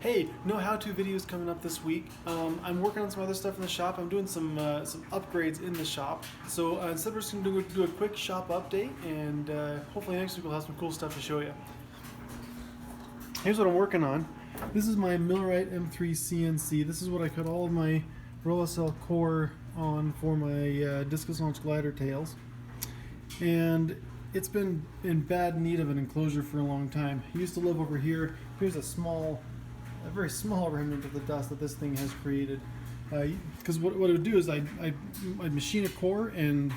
Hey, no how-to videos coming up this week. I'm working on some other stuff in the shop. I'm doing some upgrades in the shop. So instead we're just going to do a quick shop update, and hopefully next week we'll have some cool stuff to show you. Here's what I'm working on. This is my Millright M3 CNC. This is what I cut all of my roller cell core on for my discus launch glider tails. And it's been in bad need of an enclosure for a long time. I used to live over here. Here's a very small remnant of the dust that this thing has created. Because what it would do is I'd machine a core, and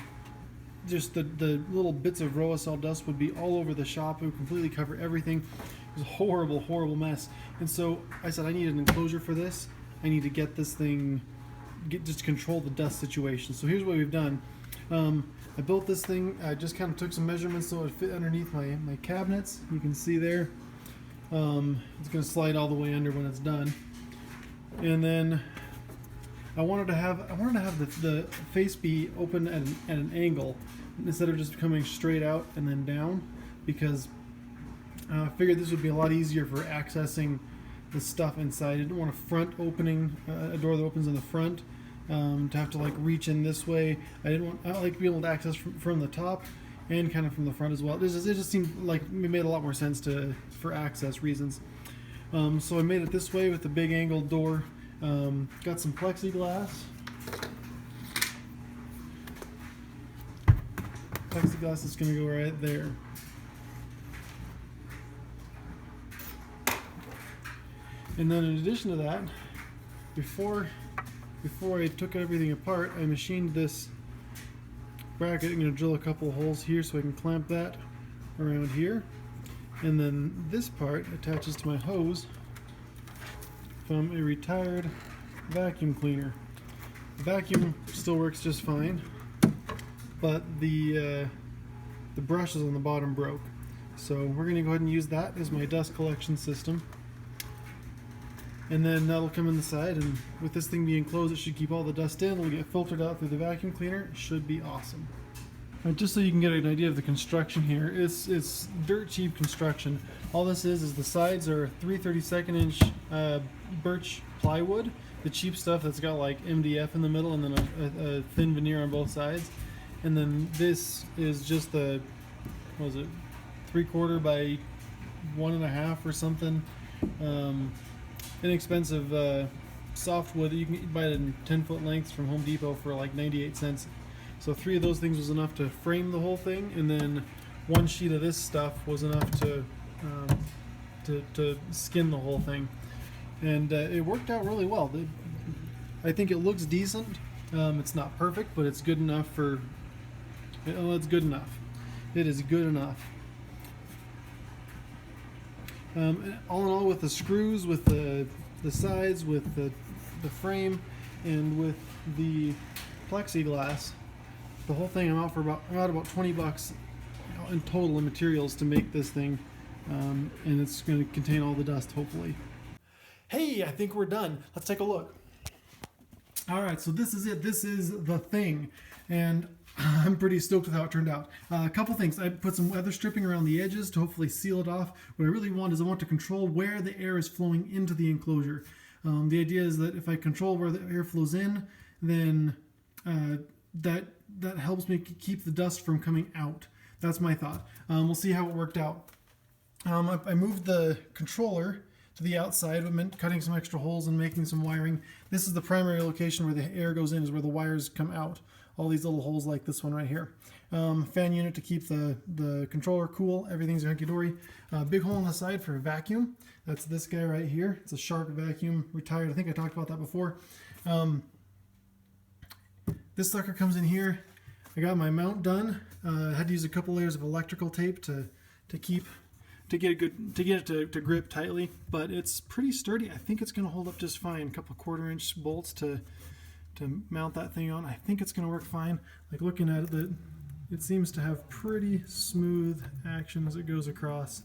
just the little bits of roller cell dust would be all over the shop. It would completely cover everything. It was a horrible, horrible mess. And so I said, I need an enclosure for this. I need to get this thing, just control the dust situation. So here's what we've done. I built this thing. I just kind of took some measurements so it would fit underneath my cabinets. You can see there. It's going to slide all the way under when it's done. And then I wanted to have the face be open at an angle instead of just coming straight out and then down, because I figured this would be a lot easier for accessing the stuff inside. I didn't want a front opening, a door that opens in the front, to have to like reach in this way. I like to be able to access from the top and kind of from the front as well. It just seemed like it made a lot more sense for access reasons. So I made it this way with the big angled door. Got some plexiglass. Plexiglass is going to go right there. And then in addition to that, before I took everything apart, I machined this bracket. I'm going to drill a couple of holes here so I can clamp that around here, and then this part attaches to my hose from a retired vacuum cleaner. The vacuum still works just fine, but the brushes on the bottom broke, so we're going to go ahead and use that as my dust collection system. And then that'll come in the side, and with this thing being closed, it should keep all the dust in. It'll get filtered out through the vacuum cleaner. It should be awesome. All right, just so you can get an idea of the construction here, it's dirt cheap construction. All this is the sides are 3/32 inch birch plywood, the cheap stuff that's got like MDF in the middle and then a thin veneer on both sides. And then this is just the, what was it, 3/4 by 1.5 or something. Inexpensive softwood that you can buy it in 10-foot lengths from Home Depot for like 98 cents. So 3 of those things was enough to frame the whole thing, and then 1 sheet of this stuff was enough to skin the whole thing. And it worked out really well. I think it looks decent. It's not perfect, but it's good enough for. It's good enough. It is good enough. All in all, with the screws, with the sides, with the frame, and with the plexiglass, the whole thing I'm out about 20 bucks in total in materials to make this thing, and it's going to contain all the dust, hopefully. Hey, I think we're done. Let's take a look. All right, so this is it. This is the thing, and I'm pretty stoked with how it turned out. A couple things. I put some weather stripping around the edges to hopefully seal it off. What I really want is I want to control where the air is flowing into the enclosure. The idea is that if I control where the air flows in, then that helps me keep the dust from coming out. That's my thought. We'll see how it worked out. I moved the controller to the outside. It meant cutting some extra holes and making some wiring. This is the primary location where the air goes in, is where the wires come out. All these little holes like this one right here. Fan unit to keep the controller cool. Everything's hunky-dory. Big hole on the side for a vacuum. That's this guy right here. It's a Shark vacuum, retired. I think I talked about that before. This sucker comes in here. I got my mount done. I had to use a couple layers of electrical tape to get it to grip tightly, but it's pretty sturdy. I think it's going to hold up just fine. A couple 1/4 inch bolts to mount that thing on. I think it's going to work fine. Like looking at it, it seems to have pretty smooth action as it goes across.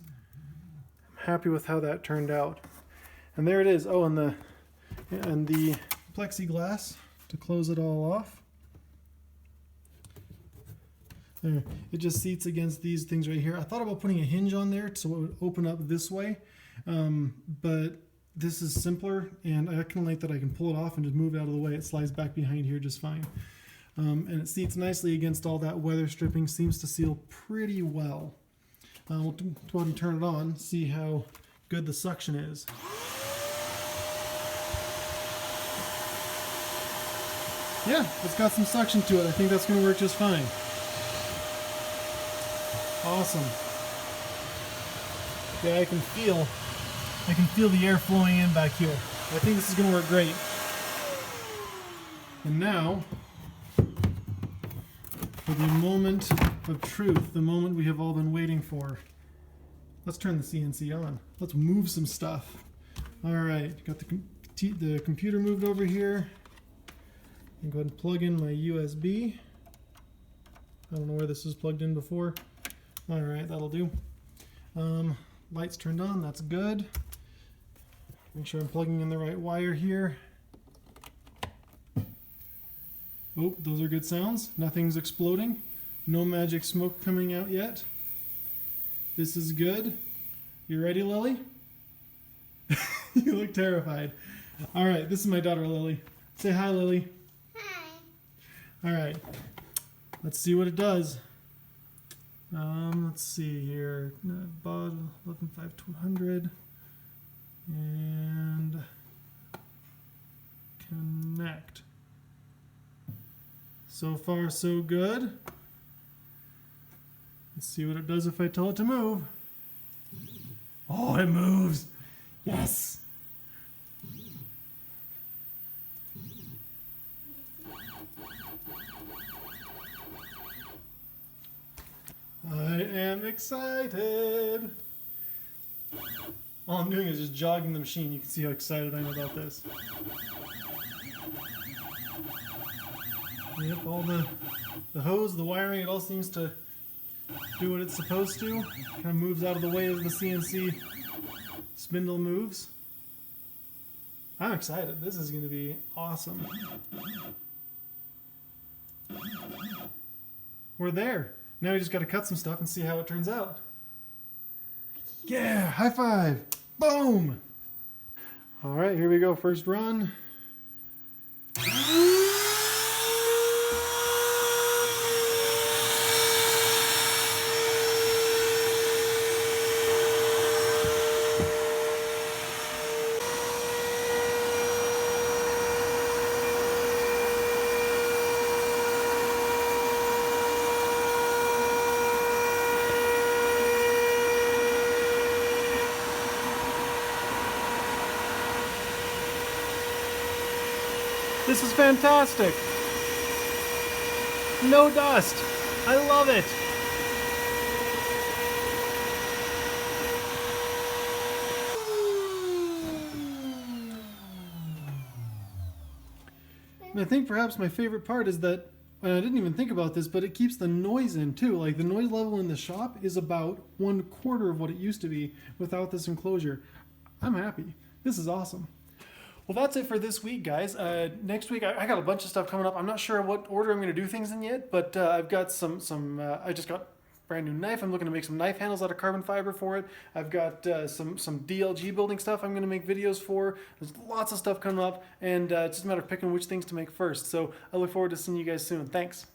I'm happy with how that turned out. And there it is. Oh, and the plexiglass to close it all off. There, it just seats against these things right here. I thought about putting a hinge on there so it would open up this way, but this is simpler, and I kind of like that I can pull it off and just move it out of the way. It slides back behind here just fine. And it seats nicely against all that weather stripping, seems to seal pretty well. We'll go ahead and turn it on, see how good the suction is. Yeah, it's got some suction to it. I think that's going to work just fine. Awesome. Yeah, I can feel the air flowing in back here. I think this is going to work great. And now, for the moment of truth, the moment we have all been waiting for. Let's turn the CNC on. Let's move some stuff. All right, got the computer moved over here. I'm going to plug in my USB. I don't know where this was plugged in before. All right, that'll do. Lights turned on, that's good. Make sure I'm plugging in the right wire here. Oh, those are good sounds. Nothing's exploding. No magic smoke coming out yet. This is good. You ready, Lily? You look terrified. All right, this is my daughter, Lily. Say hi, Lily. All right, let's see what it does. Let's see here, about 11.5-200, and connect. So far, so good. Let's see what it does if I tell it to move. Oh, it moves. Yes. I am excited. All I'm doing is just jogging the machine. You can see how excited I am about this. Yep, all the hose, the wiring, it all seems to do what it's supposed to. Kind of moves out of the way as the CNC spindle moves. I'm excited. This is going to be awesome. We're there. Now we just got to cut some stuff and see how it turns out. Yeah, high five. Boom. All right, here we go. First run. This is fantastic. No dust. I love it. And I think perhaps my favorite part is that, and I didn't even think about this, but it keeps the noise in too. Like the noise level in the shop is about 1/4 of what it used to be without this enclosure. I'm happy. This is awesome. Well, that's it for this week, guys. Next week, I got a bunch of stuff coming up. I'm not sure what order I'm going to do things in yet, but I've got I just got a brand new knife. I'm looking to make some knife handles out of carbon fiber for it. I've got some DLG building stuff I'm going to make videos for. There's lots of stuff coming up, and it's just a matter of picking which things to make first. So I look forward to seeing you guys soon. Thanks.